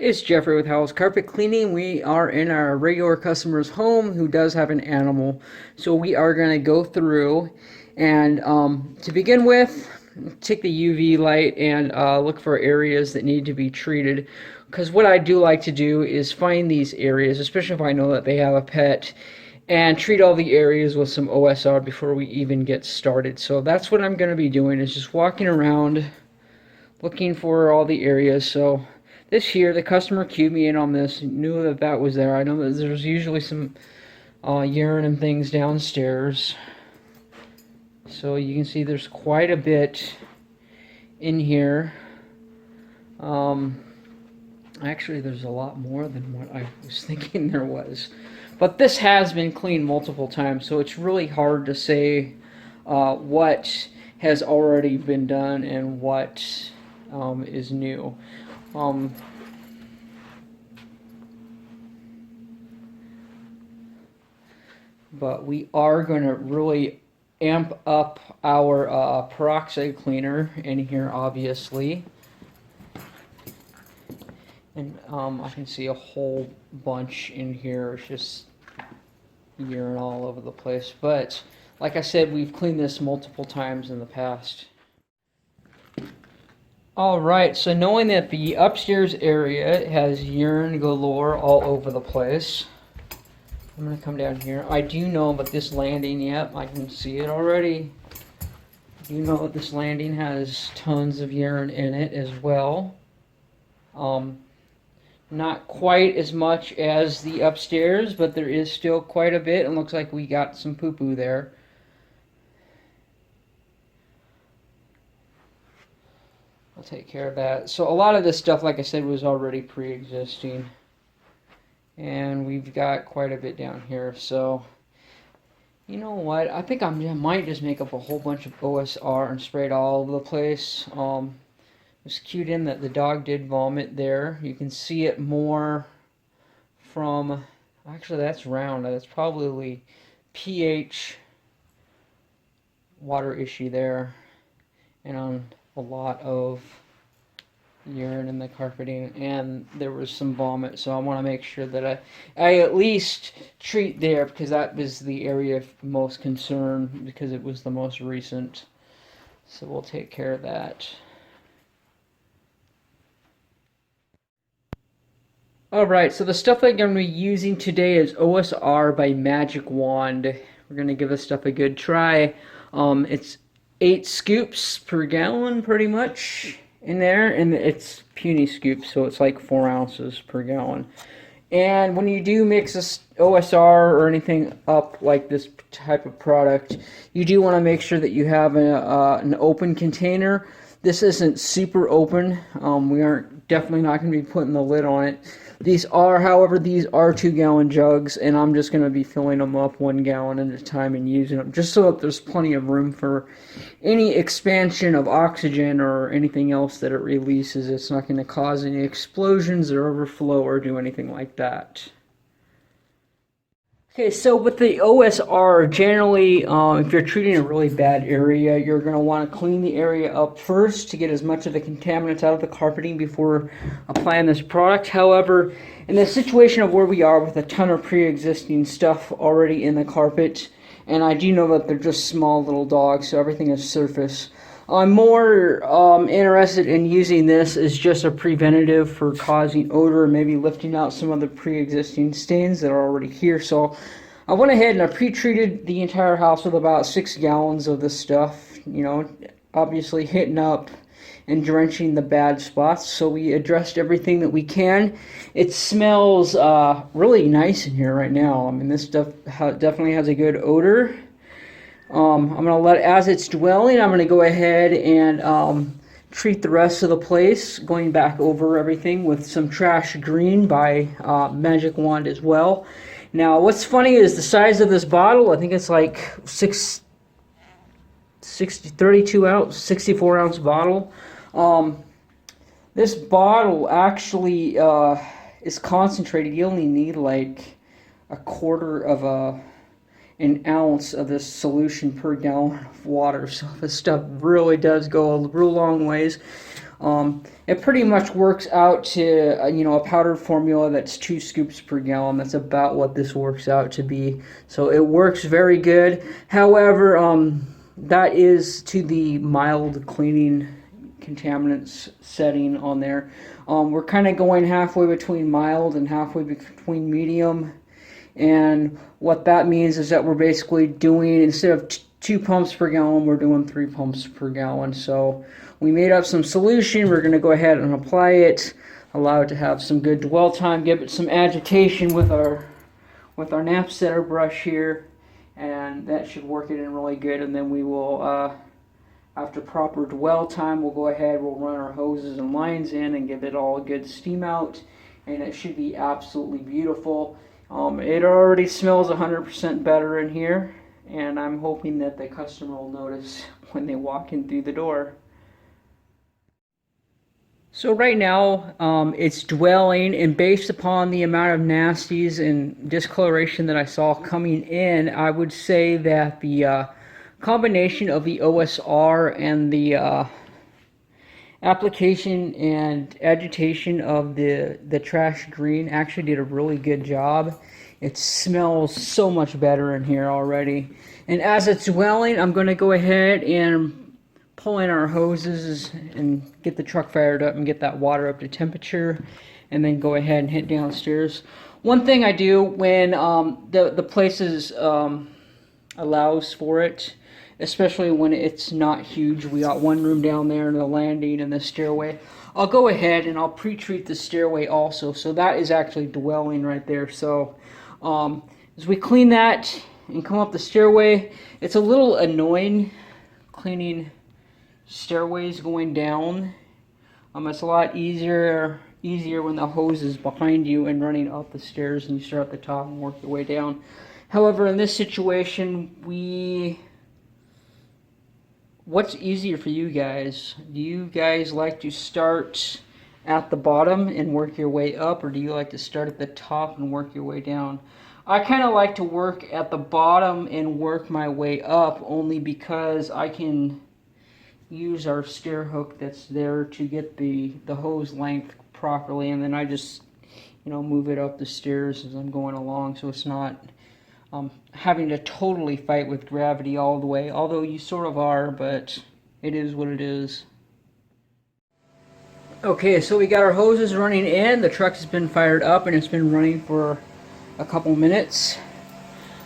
It's Geoffrey with Howells Carpet Cleaning. We are in our regular customer's home who does have an animal. So we are going to go through and to begin with, take the UV light and look for areas that need to be treated. Because what I do like to do is find these areas, especially if I know that they have a pet, and treat all the areas with some OSR before we even get started. So that's what I'm going to be doing, is just walking around looking for all the areas. So this here, the customer cued me in on this, knew that that was there. I know that there's usually some urine and things downstairs. So you can see there's quite a bit in here. Actually, there's a lot more than what I was thinking there was. But this has been cleaned multiple times, so it's really hard to say what has already been done and what is new. But we are going to really amp up our peroxide cleaner in here, obviously. And I can see a whole bunch in here. It's just urine all over the place. But like I said, we've cleaned this multiple times in the past. Alright, so knowing that the upstairs area has urine galore all over the place, I'm going to come down here. I do know about this landing, yep, I can see it already. I do know that this landing has tons of urine in it as well. Not quite as much as the upstairs, but there is still quite a bit. It looks like we got some poo-poo there. I'll take care of that. So a lot of this stuff, like I said, was already pre-existing. And we've got quite a bit down here. So, you know what? I think I might just make up a whole bunch of OSR and spray it all over the place. It was cued in that the dog did vomit there. You can see it more from... Actually, that's round. That's probably pH water issue there. And on a lot of urine in the carpeting, and there was some vomit, so I want to make sure that I at least treat there, because that was the area of most concern, because it was the most recent. So we'll take care of that. Alright, so the stuff that I'm going to be using today is OSR by Magic Wand. We're going to give this stuff a good try. It's 8 scoops per gallon, pretty much, in there, and it's puny scoops, so it's like 4 ounces per gallon. And when you do mix this OSR or anything up like this type of product, you do want to make sure that you have an open container. This isn't super open. We aren't definitely not going to be putting the lid on it. These are, however, these are 2-gallon jugs, and I'm just going to be filling them up 1 gallon at a time and using them, just so that there's plenty of room for any expansion of oxygen or anything else that it releases. It's not going to cause any explosions or overflow or do anything like that. Okay, so with the OSR, generally, if you're treating a really bad area, you're going to want to clean the area up first to get as much of the contaminants out of the carpeting before applying this product. However, in the situation of where we are with a ton of pre-existing stuff already in the carpet, and I do know that they're just small little dogs, so everything is surface, I'm more interested in using this as just a preventative for causing odor, maybe lifting out some of the pre-existing stains that are already here. So I went ahead and I pre-treated the entire house with about 6 gallons of this stuff, you know, obviously hitting up and drenching the bad spots. So we addressed everything that we can. It smells really nice in here right now. I mean, this stuff definitely has a good odor. I'm going to let, as it's dwelling, I'm going to go ahead and treat the rest of the place, going back over everything with some Trash Green by Magic Wand as well. Now, what's funny is the size of this bottle. I think it's like 32 ounce, 64 ounce bottle. This bottle actually is concentrated. You only need like a quarter of an ounce of this solution per gallon of water. So this stuff really does go a real long ways. It pretty much works out to a powdered formula that's 2 scoops per gallon. That's about what this works out to be. So it works very good. However, that is to the mild cleaning contaminants setting on there. We're kind of going halfway between mild and halfway between medium. And what that means is that we're basically doing, instead of 2 pumps per gallon, we're doing 3 pumps per gallon. So we made up some solution. We're going to go ahead and apply it, allow it to have some good dwell time, give it some agitation with our nap setter brush here, and that should work it in really good. And then we will, after proper dwell time, we'll go ahead, we'll run our hoses and lines in and give it all a good steam out, and it should be absolutely beautiful. It already smells 100% better in here, and I'm hoping that the customer will notice when they walk in through the door. So right now, it's dwelling, and based upon the amount of nasties and discoloration that I saw coming in, I would say that the combination of the OSR and the application and agitation of the trash green actually did a really good job. It smells so much better in here already. And as it's dwelling, I'm going to go ahead and pull in our hoses and get the truck fired up and get that water up to temperature, and then go ahead and hit downstairs. One thing I do when the place allows for it, especially when it's not huge, we got one room down there and the landing and the stairway, I'll go ahead and I'll pre-treat the stairway also. So that is actually dwelling right there. So as we clean that and come up the stairway, it's a little annoying cleaning stairways going down. It's a lot easier when the hose is behind you and running up the stairs and you start at the top and work your way down. However, in this situation, what's easier for you guys? Do you guys like to start at the bottom and work your way up, or do you like to start at the top and work your way down? I kind of like to work at the bottom and work my way up, only because I can use our stair hook that's there to get the hose length properly, and then I just move it up the stairs as I'm going along, so it's not having to totally fight with gravity all the way, although you sort of are, but it is what it is. Okay, so we got our hoses running in, the truck has been fired up, and it's been running for a couple minutes.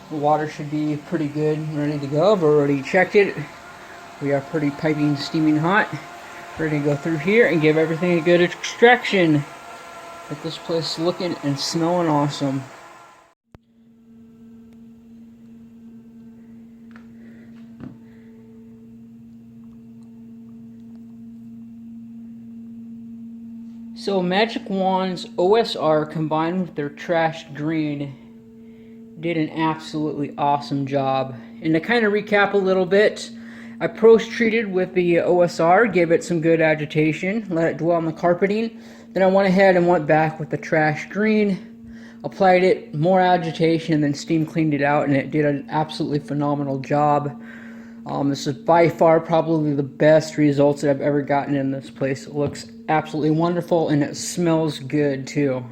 The water should be pretty good, ready to go. I've already checked it. We are pretty piping steaming hot, ready to go through here and give everything a good extraction. Get this place looking and smelling awesome. So Magic Wand's OSR combined with their trash green did an absolutely awesome job. And to kind of recap a little bit, I post-treated with the OSR, gave it some good agitation, let it dwell on the carpeting. Then I went ahead and went back with the trash green, applied it, more agitation, and then steam cleaned it out, and it did an absolutely phenomenal job. This is by far probably the best results that I've ever gotten in this place. It looks absolutely wonderful, and it smells good too.